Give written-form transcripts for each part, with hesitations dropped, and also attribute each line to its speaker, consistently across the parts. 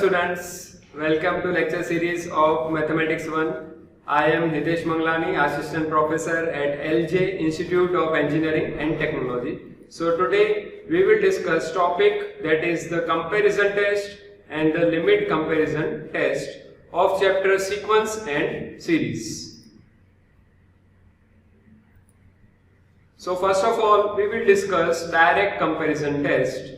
Speaker 1: students, welcome to lecture series of Mathematics 1. I am Hitesh Manglani, Assistant Professor at LJ Institute of Engineering and Technology. So today we will discuss topic that is the comparison test and the limit comparison test of chapter sequence and series. So first of all we will discuss direct comparison test.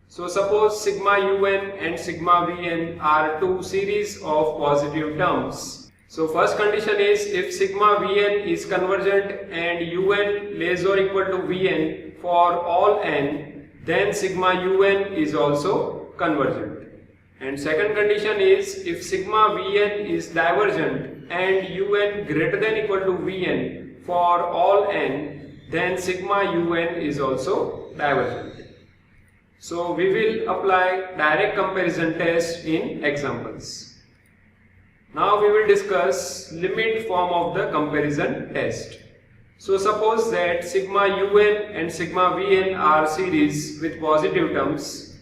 Speaker 1: So suppose sigma un and sigma vn are two series of positive terms. So first condition is if sigma vn is convergent and un less or equal to vn for all n, then sigma un is also convergent. And second condition is if sigma vn is divergent and un greater than equal to vn for all n, then sigma un is also divergent. So we will apply direct comparison test in examples. Now we will discuss limit form of the comparison test. So suppose that sigma un and sigma vn are series with positive terms,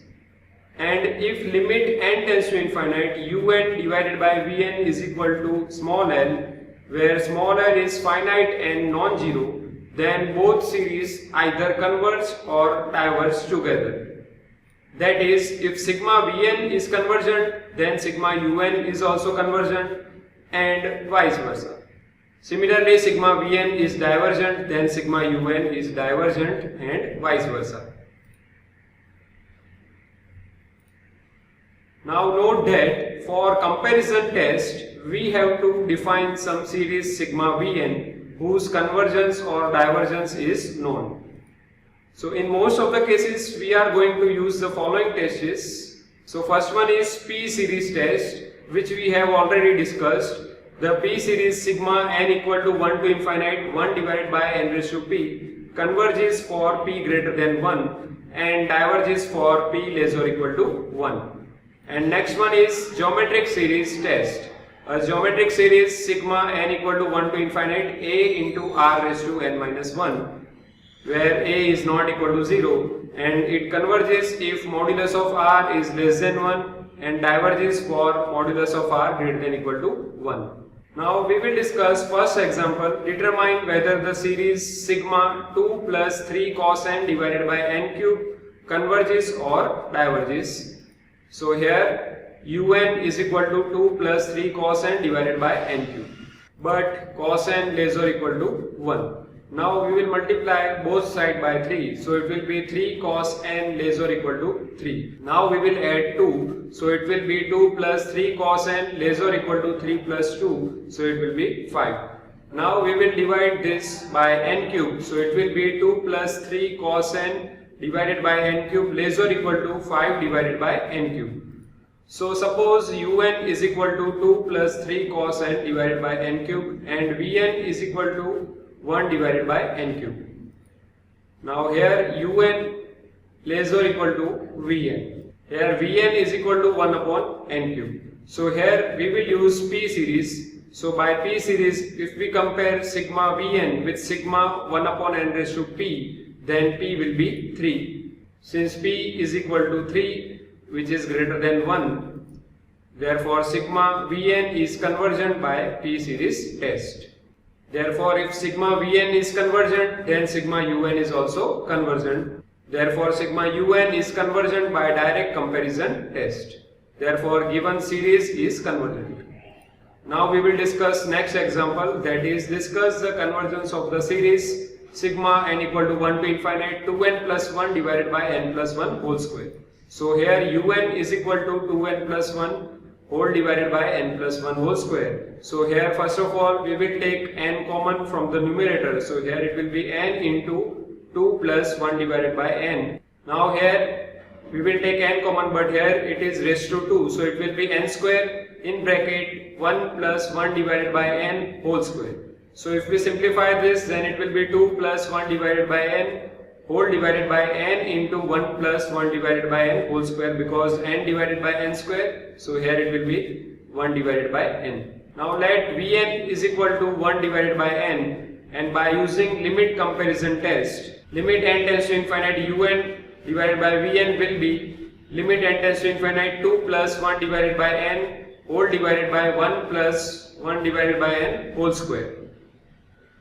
Speaker 1: and if limit n tends to infinite, un divided by vn is equal to small l, where small l is finite and non-zero, then both series either converge or diverge together. That is, if sigma vn is convergent, then sigma un is also convergent, and vice versa. Similarly, sigma vn is divergent, then sigma un is divergent, and vice versa. Now note that for comparison test, we have to define some series sigma vn whose convergence or divergence is known. So in most of the cases we are going to use the following tests. So first one is P series test, which we have already discussed. The P series sigma n equal to 1 to infinite 1 divided by n raised to p converges for p greater than 1 and diverges for p less or equal to 1. And next one is geometric series test. A geometric series sigma n equal to 1 to infinite a into r raised to n minus 1, where a is not equal to 0, and it converges if modulus of r is less than 1 and diverges for modulus of r greater than equal to 1. Now we will discuss first example. Determine whether the series sigma 2 plus 3 cos n divided by n cube converges or diverges. So here un is equal to 2 plus 3 cos n divided by n cube, but cos n less or equal to 1. Now we will multiply both sides by 3, so it will be 3 cos n less or equal to 3. Now we will add 2, so it will be 2 plus 3 cos n less or equal to 3 plus 2, so it will be 5. Now we will divide this by n cube, so it will be 2 plus 3 cos n divided by n cube less or equal to 5 divided by n cube. So suppose un is equal to 2 plus 3 cos n divided by n cube and vn is equal to 1 divided by n cube. Now here un less or equal to vn. Here vn is equal to 1 upon n cube. So here we will use P series. So by P series, if we compare sigma vn with sigma 1 upon n raised to p, then p will be 3. Since p is equal to 3, which is greater than 1, therefore sigma vn is convergent by P series test. Therefore, if sigma vn is convergent, then sigma un is also convergent. Therefore, sigma un is convergent by direct comparison test. Therefore, given series is convergent. Now we will discuss next example, that is discuss the convergence of the series sigma n equal to 1 to infinite 2n plus 1 divided by n plus 1 whole square. So here un is equal to 2n plus 1 whole divided by n plus 1 whole square. So here first of all we will take n common from the numerator. So here it will be n into 2 plus 1 divided by n. Now here we will take n common, but here it is raised to 2. So it will be n square in bracket 1 plus 1 divided by n whole square. So if we simplify this, then it will be 2 plus 1 divided by n whole divided by n into 1 plus 1 divided by n whole square, because n divided by n square, so here it will be 1 divided by n. Now let Vn is equal to 1 divided by n, and by using limit comparison test, limit n tends to infinite un divided by Vn will be limit n tends to infinite 2 plus 1 divided by n whole divided by 1 plus 1 divided by n whole square.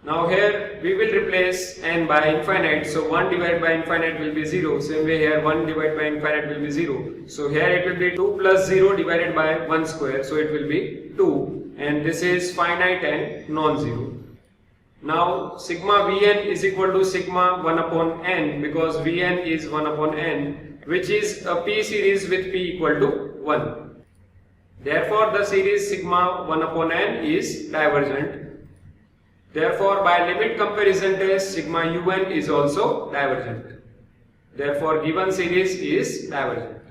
Speaker 1: Now here we will replace n by infinite, so 1 divided by infinite will be 0, same way here 1 divided by infinite will be 0. So here it will be 2 plus 0 divided by 1 square, so it will be 2, and this is finite and non-zero. Now sigma Vn is equal to sigma 1 upon n, because Vn is 1 upon n, which is a p series with p equal to 1. Therefore the series sigma 1 upon n is divergent. Therefore by limit comparison test sigma un is also divergent. Therefore given series is divergent.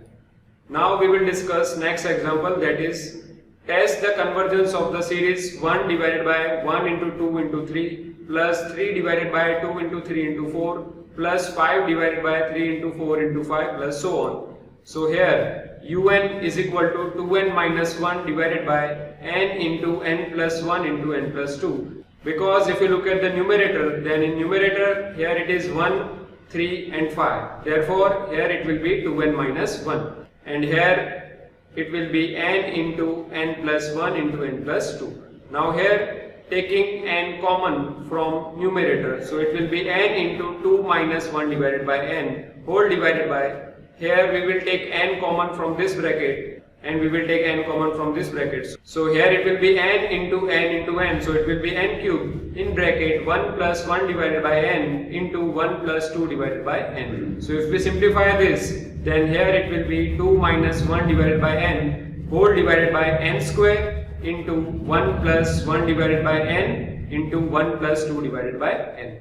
Speaker 1: Now we will discuss next example, that is test the convergence of the series 1 divided by 1 into 2 into 3 plus 3 divided by 2 into 3 into 4 plus 5 divided by 3 into 4 into 5 plus so on. So here un is equal to 2n minus 1 divided by n into n plus 1 into n plus 2. Because if you look at the numerator, then in numerator here it is 1, 3 and 5. Therefore here it will be 2n minus 1. And here it will be n into n plus 1 into n plus 2. Now here taking n common from numerator, so it will be n into 2 minus 1 divided by n whole divided by, here we will take n common from this bracket and we will take n common from this bracket. So here it will be n into n, so it will be n cube in bracket 1 plus 1 divided by n into 1 plus 2 divided by n. So if we simplify this, then here it will be 2 minus 1 divided by n whole divided by n square into 1 plus 1 divided by n into 1 plus 2 divided by n.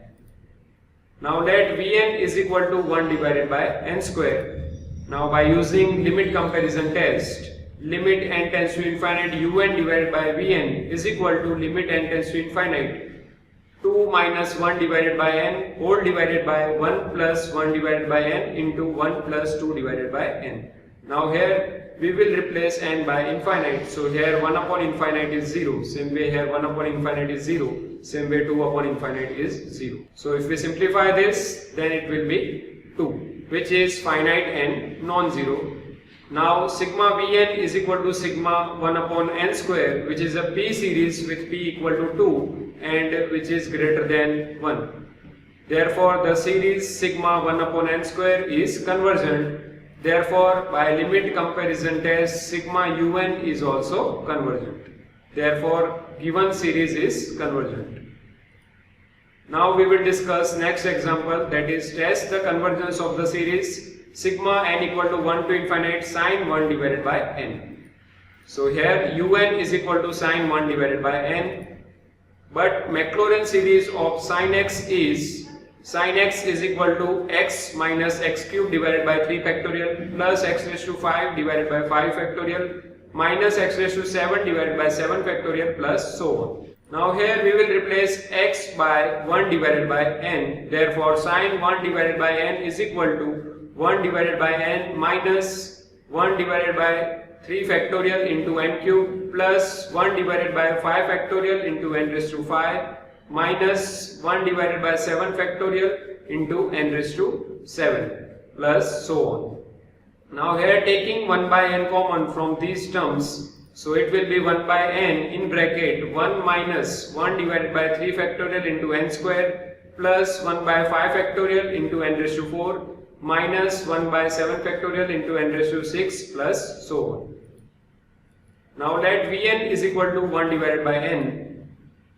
Speaker 1: Now let Vn is equal to 1 divided by n square. Now by using limit comparison test, limit n tends to infinite un divided by Vn is equal to limit n tends to infinite 2 minus 1 divided by n whole divided by 1 plus 1 divided by n into 1 plus 2 divided by n. Now here we will replace n by infinite, so here 1 upon infinite is 0, same way here 1 upon infinite is 0, same way 2 upon infinite is 0. So if we simplify this, then it will be 2, which is finite and non-zero. Now sigma Vn is equal to sigma 1 upon n square, which is a p series with p equal to 2 and which is greater than 1. Therefore the series sigma 1 upon n square is convergent. Therefore by limit comparison test sigma un is also convergent. Therefore given series is convergent. Now we will discuss next example, that is test the convergence of the series sigma n equal to 1 to infinite sine 1 divided by n. So here un is equal to sine 1 divided by n, but Maclaurin series of sine x is equal to x minus x cube divided by 3 factorial plus x raised to 5 divided by 5 factorial minus x raised to 7 divided by 7 factorial plus so on. Now here we will replace x by 1 divided by n. Therefore sine 1 divided by n is equal to 1 divided by n minus 1 divided by 3 factorial into n cube plus 1 divided by 5 factorial into n raised to 5 minus 1 divided by 7 factorial into n raised to 7 plus so on. Now here taking 1 by n common from these terms, so it will be 1 by n in bracket 1 minus 1 divided by 3 factorial into n square plus 1 by 5 factorial into n raised to 4 minus 1 by 7 factorial into n raised to 6 plus so on. Now let Vn is equal to 1 divided by n,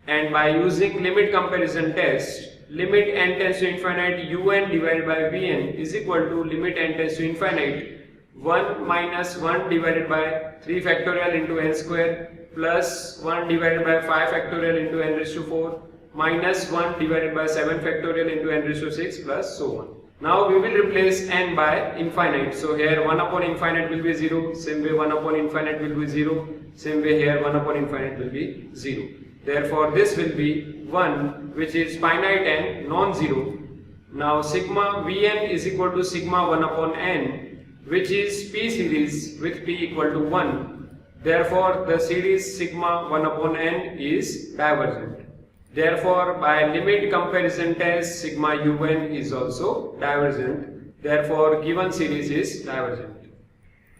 Speaker 1: and by using limit comparison test, limit n tends to infinite un divided by Vn is equal to limit n tends to infinite 1 minus 1 divided by 3 factorial into n square plus 1 divided by 5 factorial into n raised to 4 minus 1 divided by 7 factorial into n raised to 6 plus so on. Now we will replace n by infinite. So here 1 upon infinite will be 0, same way 1 upon infinite will be 0, same way here 1 upon infinite will be 0. Therefore this will be 1, which is finite and non-zero. Now sigma Vn is equal to sigma 1 upon n, which is p series with p equal to 1. Therefore the series sigma 1 upon n is divergent. Therefore by limit comparison test sigma un is also divergent. Therefore given series is divergent.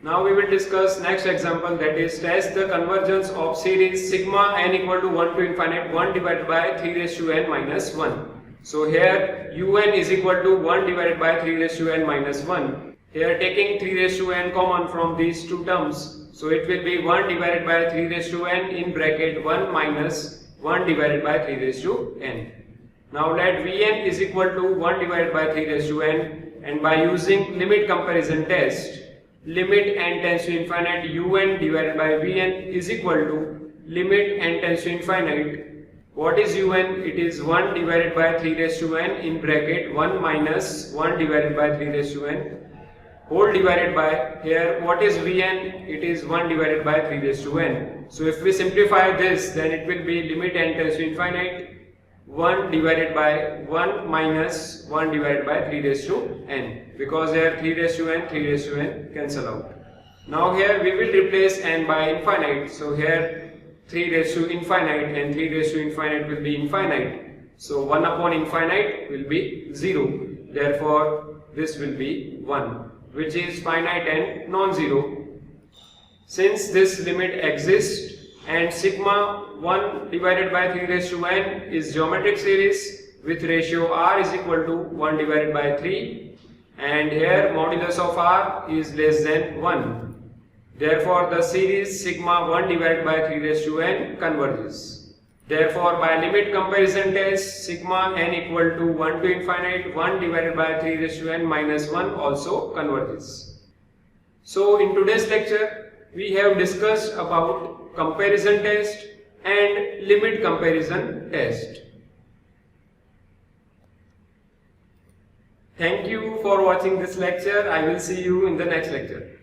Speaker 1: Now we will discuss next example, that is test the convergence of series sigma n equal to 1 to infinite 1 divided by 3 raised to n minus 1. So here un is equal to 1 divided by 3 raised to n minus 1. Here taking 3 raised to n common from these two terms, so it will be 1 divided by 3 raised to n in bracket 1 minus 1 divided by 3 raised to n. Now let Vn is equal to 1 divided by 3 raised to n, and by using limit comparison test, limit n tends to infinite un divided by Vn is equal to limit n tends to infinite. What is un? It is 1 divided by 3 raised to n in bracket 1 minus 1 divided by 3 raised to n whole divided by, here what is Vn? It is 1 divided by 3 raised to n. So if we simplify this, then it will be limit n tends to infinite 1 divided by 1 minus 1 divided by 3 raised to n, because here 3 raised to n cancel out. Now here we will replace n by infinite, so here 3 raised to infinite and 3 raised to infinite will be infinite. So 1 upon infinite will be 0, therefore this will be 1, which is finite and non-zero. Since this limit exists and sigma 1 divided by 3 raised to n is geometric series with ratio r is equal to 1 divided by 3, and here modulus of r is less than 1. Therefore the series sigma 1 divided by 3 raised to n converges. Therefore by limit comparison test, sigma n equal to 1 to infinite 1 divided by 3 raised to n minus 1 also converges. So in today's lecture we have discussed about comparison test and limit comparison test. Thank you for watching this lecture. I will see you in the next lecture.